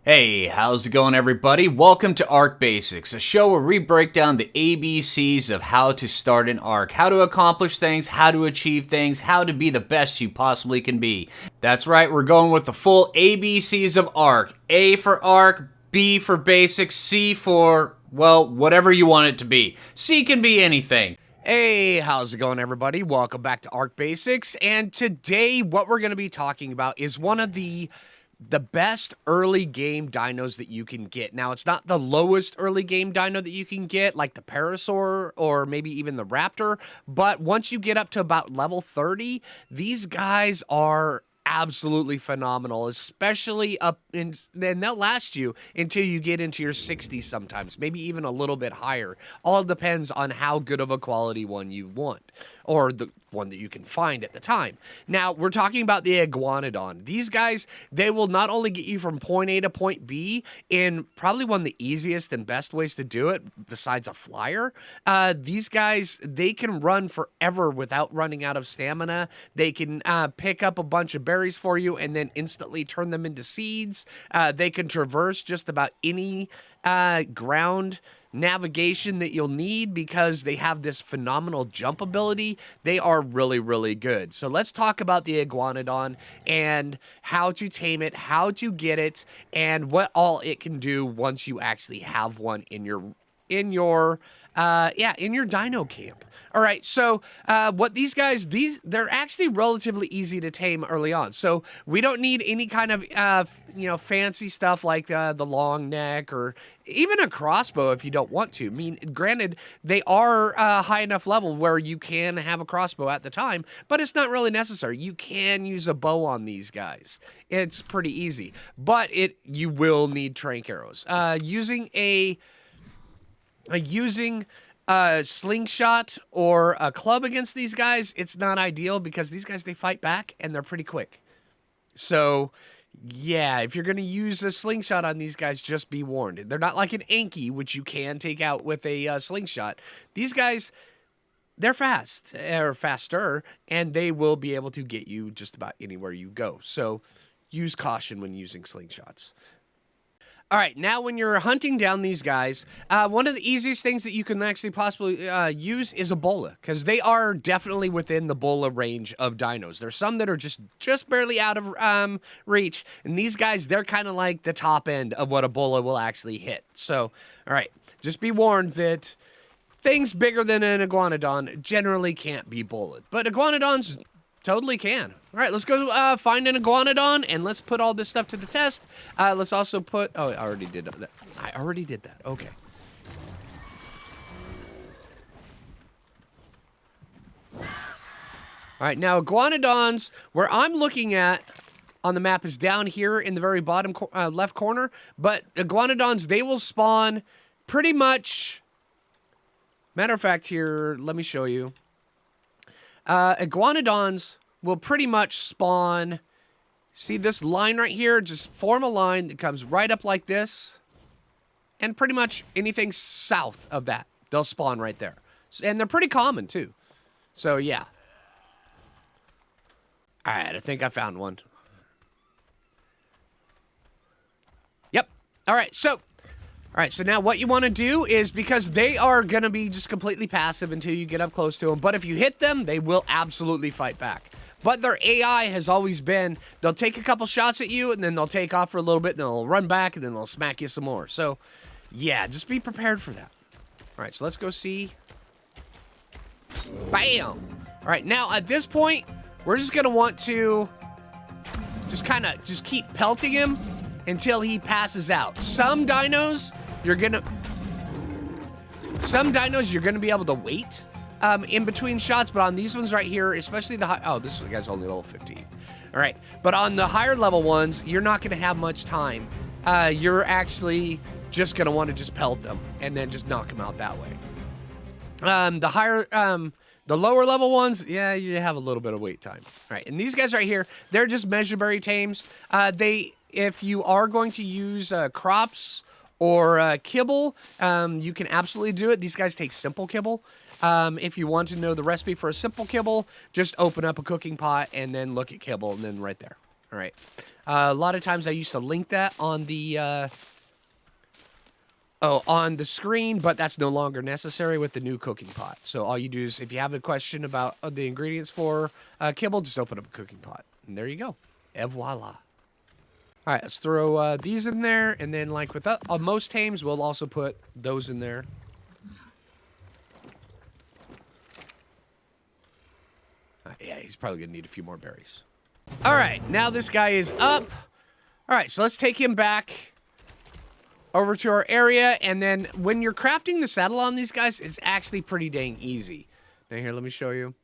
Hey, how's it going, everybody? Welcome to Arc Basics, a show where we break down the ABCs of how to start an arc, how to accomplish things, how to achieve things, how to be the best you possibly can be. That's right, we're going with the full ABCs of arc. A for arc, B for basics, C for, well, whatever you want it to be. C can be anything. Hey, how's it going, everybody? Welcome back to Arc Basics, and today what we're going to be talking about is one of the best early game dinos that you can get. Now, it's not the lowest early game dino that you can get, like the Parasaur or maybe even the Raptor, but once you get up to about level 30, these guys are absolutely phenomenal, especially up in, then they'll last you until you get into your 60s sometimes, maybe even a little bit higher. All depends on how good of a quality one you want, or the one that you can find at the time. Now, we're talking about the Iguanodon. These guys, they will not only get you from point A to point B in probably one of the easiest and best ways to do it, besides a flyer. These guys, they can run forever without running out of stamina. They can pick up a bunch of berries for you and then instantly turn them into seeds. They can traverse just about any ground navigation that you'll need because they have this phenomenal jump ability. They are really, really good. So let's talk about the Iguanodon and how to tame it, how to get it, and what all it can do once you actually have one in your dino camp. All right, so what these guys, they're actually relatively easy to tame early on. So we don't need any kind of, fancy stuff like the long neck or even a crossbow if you don't want to. I mean, granted, they are high enough level where you can have a crossbow at the time, but it's not really necessary. You can use a bow on these guys. It's pretty easy, but you will need trank arrows. Using a slingshot or a club against these guys, it's not ideal because these guys, they fight back and they're pretty quick. So, yeah, if you're going to use a slingshot on these guys, just be warned. They're not like an Anki, which you can take out with a slingshot. These guys, they're fast, or faster, and they will be able to get you just about anywhere you go. So, use caution when using slingshots. All right, now when you're hunting down these guys, one of the easiest things that you can actually possibly use is a bola, because they are definitely within the bola range of dinos. There's some that are just barely out of reach, and these guys, they're kind of like the top end of what a bola will actually hit. So, all right, just be warned that things bigger than an Iguanodon generally can't be bolaed, but Iguanodons totally can. All right, let's go find an Iguanodon, and let's put all this stuff to the test. Let's also put... Oh, I already did that. Okay. All right, now Iguanodons, where I'm looking at on the map is down here in the very bottom left corner, but Iguanodons, they will spawn pretty much... Matter of fact, here, let me show you. Iguanodons will pretty much spawn, see this line right here? Just form a line that comes right up like this, and pretty much anything south of that, they'll spawn right there. And they're pretty common, too. So, yeah. All right, I think I found one. Yep. All right, so now what you want to do is, because they are going to be just completely passive until you get up close to them, but if you hit them, they will absolutely fight back. But their AI has always been, they'll take a couple shots at you, and then they'll take off for a little bit, and they'll run back, and then they'll smack you some more. So, yeah, just be prepared for that. All right, so let's go see. Bam! All right, now at this point, we're just going to want to just keep pelting him until he passes out. Some dinos, you're gonna be able to wait in between shots, but on these ones right here, especially the high... Oh, this guy's only level 15. All right, but on the higher level ones, you're not going to have much time. You're actually just going to want to just pelt them and then just knock them out that way. The lower level ones, yeah, you have a little bit of wait time. All right, and these guys right here, they're just measureberry tames. If you are going to use crops or kibble, you can absolutely do it. These guys take simple kibble. If you want to know the recipe for a simple kibble, just open up a cooking pot and then look at kibble and then right there. All right. A lot of times I used to link that on the on the screen, but that's no longer necessary with the new cooking pot. So all you do is, if you have a question about the ingredients for kibble, just open up a cooking pot. And there you go. Et voila. All right, let's throw these in there. And then, like with most tames, we'll also put those in there. Yeah, he's probably going to need a few more berries. All right, now this guy is up. All right, so let's take him back over to our area. And then when you're crafting the saddle on these guys, it's actually pretty dang easy. Now, here, let me show you.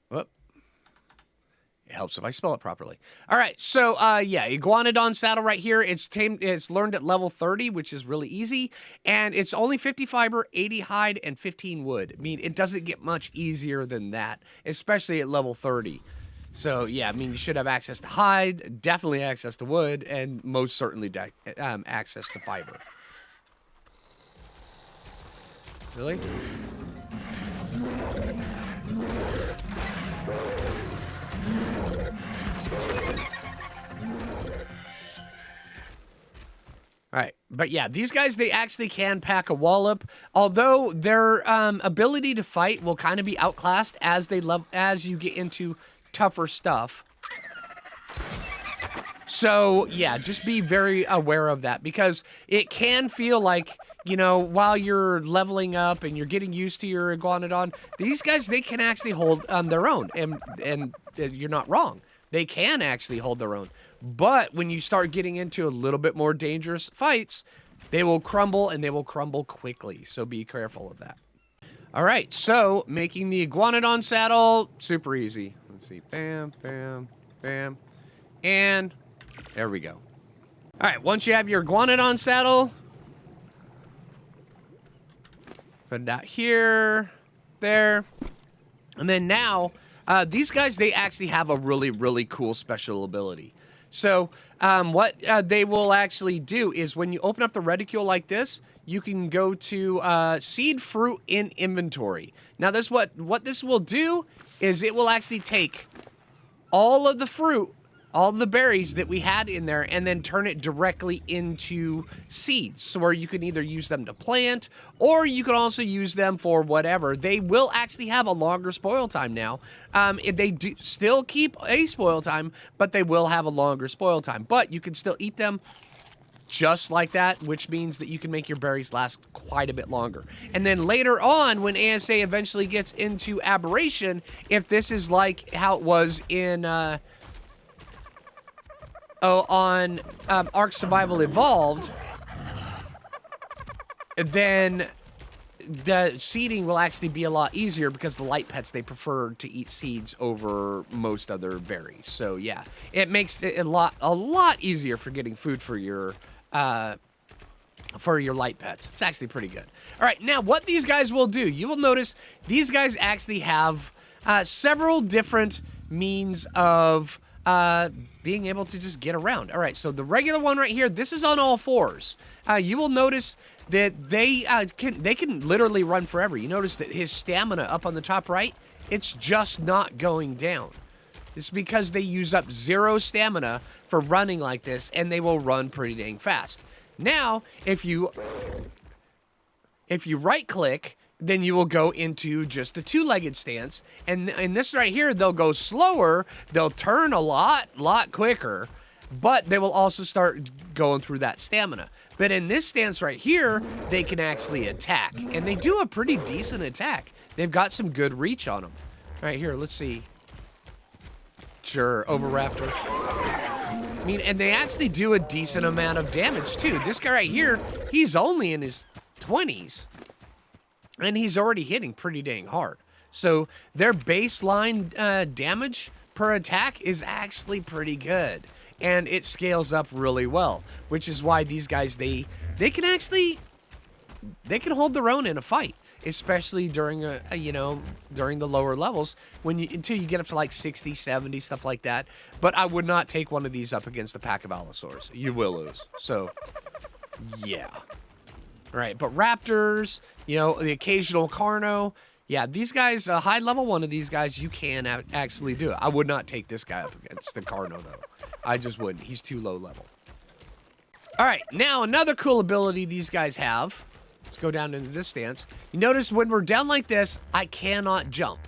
Whoop. It helps if I spell it properly. All right, so yeah, Iguanodon saddle right here. It's tamed. It's learned at level 30, which is really easy, and it's only 50 fiber, 80 hide, and 15 wood. I mean, it doesn't get much easier than that, especially at level 30. So yeah, I mean, you should have access to hide, definitely access to wood, and most certainly access to fiber. Really? All right, but yeah, these guys, they actually can pack a wallop, although their ability to fight will kind of be outclassed as you get into tougher stuff. So yeah, just be very aware of that, because it can feel like, you know, while you're leveling up and you're getting used to your Iguanodon, these guys, they can actually hold their own, and you're not wrong. They can actually hold their own. But when you start getting into a little bit more dangerous fights, they will crumble, and they will crumble quickly. So be careful of that. All right, so making the Iguanodon saddle, super easy. Let's see, bam, bam, bam, and there we go. All right, once you have your Iguanodon saddle, put that here, there, and then now, these guys, they actually have a really, really cool special ability. So what they will actually do is, when you open up the reticule like this, you can go to seed fruit in inventory. Now, what this will do is it will actually take all of the fruit, all of the berries that we had in there, and then turn it directly into seeds. So where you can either use them to plant, or you can also use them for whatever. They will actually have a longer spoil time now. They do still keep a spoil time, but they will have a longer spoil time. But you can still eat them just like that, which means that you can make your berries last quite a bit longer. And then later on, when ASA eventually gets into aberration, if this is like how it was in on Ark Survival Evolved, then the seeding will actually be a lot easier, because the light pets, they prefer to eat seeds over most other berries. So yeah, it makes it a lot easier for getting food for your light pets. It's actually pretty good. All right, now what these guys will do, you will notice these guys actually have several different means of being able to just get around. All right, so the regular one right here, this is on all fours. You will notice that they can literally run forever. You notice that his stamina up on the top right, it's just not going down. It's because they use up 0 stamina for running like this, and they will run pretty dang fast. Now, if you right click, then you will go into just the 2-legged stance. And in this right here, they'll go slower, they'll turn a lot quicker, but they will also start going through that stamina. But in this stance right here, they can actually attack, and they do a pretty decent attack. They've got some good reach on them. All right, here, let's see. Sure, over Raptor. I mean, and they actually do a decent amount of damage too. This guy right here, he's only in his 20s. And he's already hitting pretty dang hard. So their baseline damage per attack is actually pretty good. And it scales up really well. Which is why these guys, they can hold their own in a fight. Especially during during the lower levels, until you get up to like 60, 70, stuff like that. But I would not take one of these up against a pack of Allosaurs. You will lose. So, yeah. Right, but Raptors, the occasional Carno, Yeah, these guys, a high level one of these guys, you can actually do it. I would not take this guy up against the Carno, though. I just wouldn't. He's too low level. All right, now another cool ability these guys have. Let's go down into this stance. You notice when we're down like this, I cannot jump.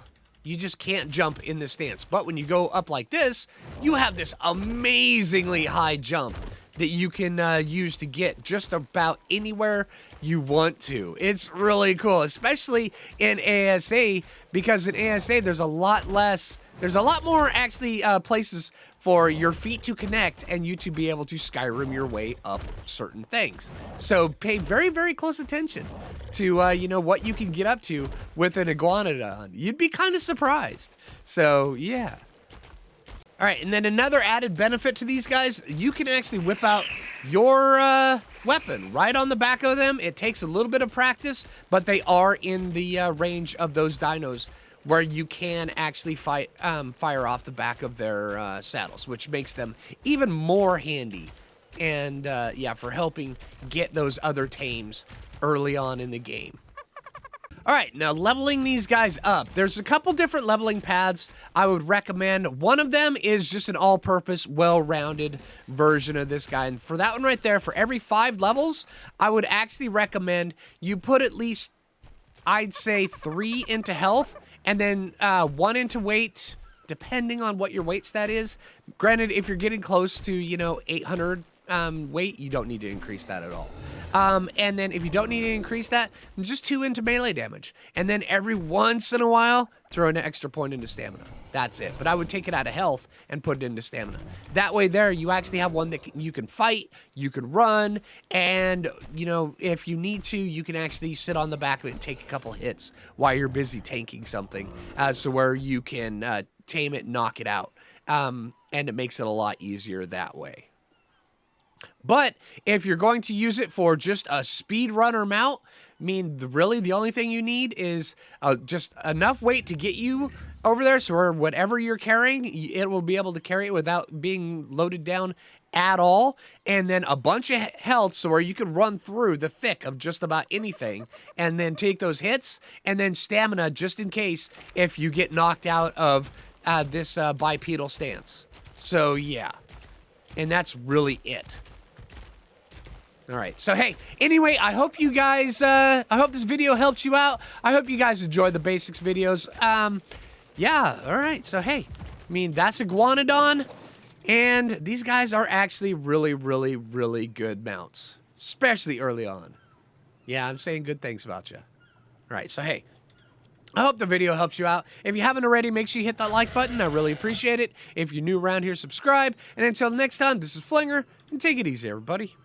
You just can't jump in this stance. But when you go up like this, you have this amazingly high jump that you can use to get just about anywhere you want to. It's really cool, especially in ASA, because in ASA there's a lot more actually places for your feet to connect and you to be able to Skyrim your way up certain things. So pay very, very close attention to, you know, what you can get up to with an Iguanodon. You'd be kind of surprised. So, yeah. All right, and then another added benefit to these guys, you can actually whip out your weapon right on the back of them. It takes a little bit of practice, but they are in the range of those dinos where you can actually fire off the back of their saddles, which makes them even more handy. And yeah, for helping get those other tames early on in the game. All right, now leveling these guys up. There's a couple different leveling paths I would recommend. One of them is just an all-purpose, well-rounded version of this guy. And for that one right there, for every 5 levels, I would actually recommend you put at least, I'd say, 3 into health, and then 1 into weight, depending on what your weight stat is. Granted, if you're getting close to, you know, 800 weight, you don't need to increase that at all. And then if you don't need to increase that, just 2 into melee damage. And then every once in a while, throw an extra point into stamina. That's it. But I would take it out of health and put it into stamina. That way there, you actually have one that you can fight, you can run, and, you know, if you need to, you can actually sit on the back of it and take a couple hits while you're busy tanking something, as to where you can tame it, knock it out. And it makes it a lot easier that way. But if you're going to use it for just a speedrunner mount, I mean, really the only thing you need is just enough weight to get you over there, so whatever you're carrying, it will be able to carry it without being loaded down at all, and then a bunch of health so where you can run through the thick of just about anything, and then take those hits, and then stamina just in case if you get knocked out of this bipedal stance. So yeah, and that's really it. All right, so hey, anyway, I hope you guys, I hope this video helped you out. I hope you guys enjoyed the basics videos. Yeah, all right, so hey, I mean, that's Iguanodon, and these guys are actually really, really, really good mounts, especially early on. Yeah, I'm saying good things about you. All right, so hey, I hope the video helps you out. If you haven't already, make sure you hit that like button. I really appreciate it. If you're new around here, subscribe. And until next time, this is Phlinger, and take it easy, everybody.